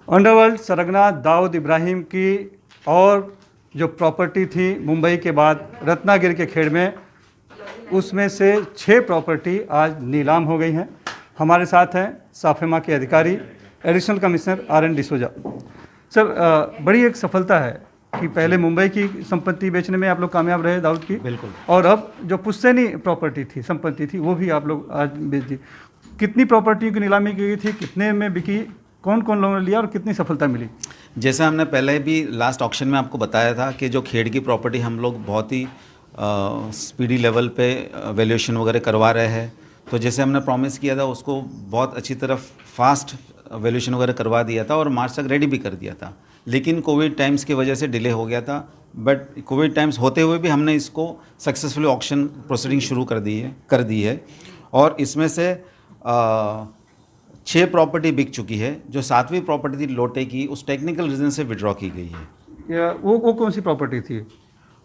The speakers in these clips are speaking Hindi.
अंडरवर्ल्ड सरगना दाऊद इब्राहिम की और जो प्रॉपर्टी थी मुंबई के बाद रत्नागिरी के खेड़ में, उसमें से 6 प्रॉपर्टी आज नीलाम हो गई हैं। हमारे साथ हैं साफेमा के अधिकारी additional commissioner R N D'Souza. Sir, बड़ी एक सफलता है कि पहले मुंबई की संपत्ति बेचने में आप लोग कामयाब रहे दाऊद की, बिल्कुल, और अब जो पुश्तैनी प्रॉपर्टी थी, संपत्ति थी, वो भी आप लोग आज बेच दी। कितनी प्रॉपर्टी की नीलामी की गई थी, कितने में बिकी, कौन कौन लोगों ने लिया और कितनी सफलता मिली? जैसे हमने पहले भी लास्ट ऑक्शन में आपको बताया था कि जो खेड़ की प्रॉपर्टी हम लोग बहुत ही स्पीडी लेवल पे वैल्यूएशन वगैरह करवा रहे हैं, तो जैसे हमने प्रॉमिस किया था उसको बहुत अच्छी तरह फास्ट वैल्यूएशन वगैरह करवा दिया था और मार्च तक रेडी भी कर दिया था। लेकिन कोविड टाइम्स की वजह से डिले हो गया था, बट कोविड टाइम्स होते हुए भी हमने इसको सक्सेसफुली ऑक्शन प्रोसीडिंग शुरू कर दी है और इसमें से 6 प्रॉपर्टी बिक चुकी है। जो 7वीं प्रॉपर्टी थी लोटे की, उस टेक्निकल रीज़न से विड्रॉ की गई है। वो कौन सी प्रॉपर्टी थी?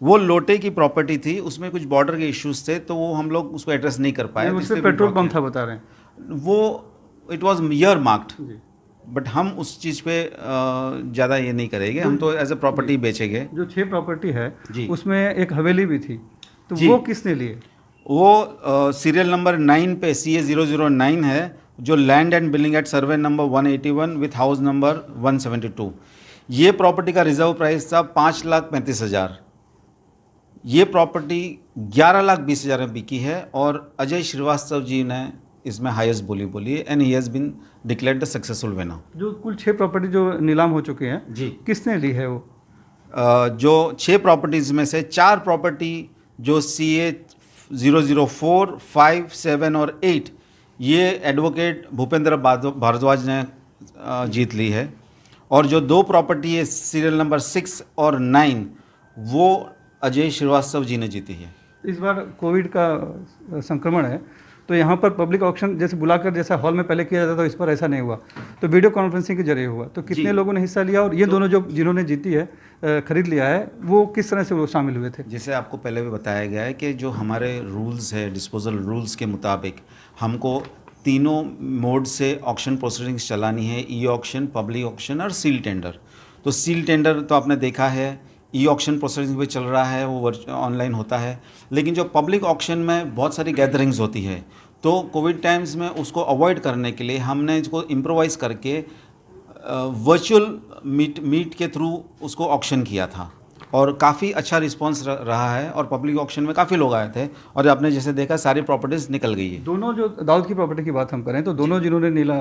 वो लोटे की प्रॉपर्टी थी, उसमें कुछ बॉर्डर के इश्यूज थे तो वो हम लोग उसको एड्रेस नहीं कर पाए। उसमें पेट्रोल पंप था बता रहे हैं वो, it was year marked, but हम उस चीज़ पे ज़्यादा ये नहीं करेंगे, हम तो एज ए प्रॉपर्टी बेचेंगे। जो 6 प्रॉपर्टी है जी, उसमें एक हवेली भी थी, तो जी, वो किसने लिए? वो सीरियल नंबर 9 पे CA009 है, जो land and building at survey number 181 with house number 172। ये प्रॉपर्टी का रिजर्व प्राइस था 5,35,000। ये प्रॉपर्टी 11,20,000 में बिकी है और अजय श्रीवास्तव जी ने इसमें हाईएस्ट बोली है and he has been declared the successful winner. जो कुल 6 प्रॉपर्टी जो नीलाम हो चुके हैं जी, किसने ली है वो? जो 6 प्रॉपर्टीज़ में से 4 प्रॉपर्टी जो CA004, 5, 7 और 8 ये एडवोकेट भूपेंद्र भारद्वाज ने जीत ली है, और जो 2 प्रॉपर्टी है सीरियल नंबर 6 और 9 वो अजय श्रीवास्तव जी ने जीती है। इस बार कोविड का संक्रमण है तो यहाँ पर पब्लिक ऑक्शन जैसे बुलाकर जैसा हॉल में पहले किया जाता था, इस पर ऐसा नहीं हुआ, तो वीडियो कॉन्फ्रेंसिंग के जरिए हुआ। तो कितने लोगों ने हिस्सा लिया, और ये दोनों जो जिन्होंने जीती है, खरीद लिया है, वो किस तरह से वो शामिल हुए थे? जैसे आपको पहले भी बताया गया है कि जो हमारे रूल्स है डिस्पोजल रूल्स के मुताबिक हमको तीनों मोड से ऑक्शन प्रोसीडिंग्स चलानी है, ई ऑक्शन, पब्लिक ऑक्शन और सील टेंडर। तो सील टेंडर तो आपने देखा है, ई ऑक्शन प्रोसेसिंग भी चल रहा है, वो ऑनलाइन होता है। लेकिन जो पब्लिक ऑक्शन में बहुत सारी गैदरिंग्स होती है, तो कोविड टाइम्स में उसको अवॉइड करने के लिए हमने इसको इम्प्रोवाइज़ करके वर्चुअल मीट के थ्रू उसको ऑक्शन किया था और काफ़ी अच्छा रिस्पांस रहा है और पब्लिक ऑक्शन में काफ़ी लोग आए थे और आपने जैसे देखा सारी प्रॉपर्टीज़ निकल गई है। दोनों जो दाऊद की प्रॉपर्टी की बात हम करें तो दोनों जिन्होंने नीला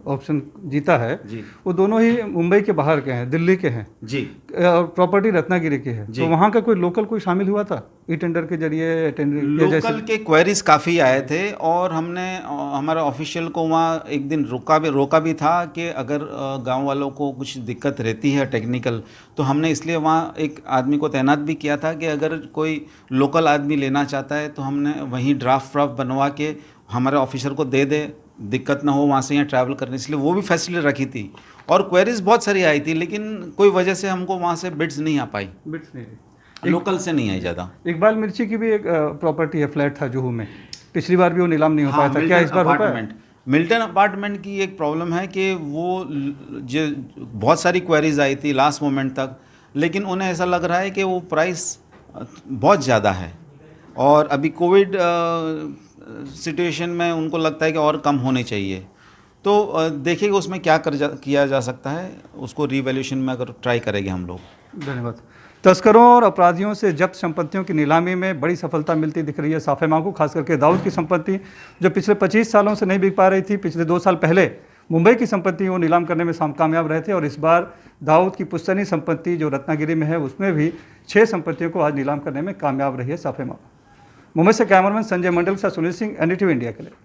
ऑप्शन जीता है जी, वो दोनों ही मुंबई के बाहर के हैं, दिल्ली के हैं जी, और प्रॉपर्टी रत्नागिरी की है। जी। तो वहाँ का कोई लोकल कोई शामिल हुआ था ई टेंडर के जरिए? लोकल के क्वेरीज काफ़ी आए थे और हमने हमारा ऑफिशियल को वहाँ एक दिन रोका भी था कि अगर गांव वालों को कुछ दिक्कत रहती है टेक्निकल, तो हमने इसलिए वहाँ एक आदमी को तैनात भी किया था कि अगर कोई लोकल आदमी लेना चाहता है तो हमने वहीं ड्राफ्ट बनवा के हमारे ऑफिसर को दे दे, दिक्कत ना हो वहाँ से यहाँ ट्रैवल करने, इसलिए वो भी फैसिलिटी रखी थी। और क्वेरीज बहुत सारी आई थी, लेकिन कोई वजह से हमको वहाँ से बिड्स नहीं आ पाई, बिट्स नहीं, लोकल से नहीं आई ज़्यादा। इकबाल मिर्ची की भी एक प्रॉपर्टी है, फ्लैट था जुहू में, पिछली बार भी वो नीलाम नहीं हो पाया था, क्या इस बार हो पाया? मिल्टन अपार्टमेंट की एक प्रॉब्लम है कि वो जो बहुत सारी क्वेरीज आई थी लास्ट मोमेंट तक, लेकिन उन्हें ऐसा लग रहा है कि वो प्राइस बहुत ज़्यादा है और अभी कोविड सिचुएशन में उनको लगता है कि और कम होने चाहिए। तो देखिएगा उसमें क्या किया जा सकता है, उसको रीवैल्यूएशन में अगर ट्राई करेंगे हम लोग। धन्यवाद। तस्करों और अपराधियों से जब्त संपत्तियों की नीलामी में बड़ी सफलता मिलती दिख रही है साफेमा को, खास करके दाऊद की संपत्ति जो पिछले 25 सालों से नहीं बिक पा रही थी। पिछले 2 साल पहले मुंबई की संपत्ति वो नीलाम करने में कामयाब रहे थे और इस बार दाऊद की पुश्तैनी संपत्ति जो रत्नागिरी में है उसमें भी 6 संपत्तियों को आज नीलाम करने में कामयाब रही है साफेमा। मुंबई से कैमरामैन संजय मंडल के साथ सुनील सिंह, NDTV इंडिया के लिए।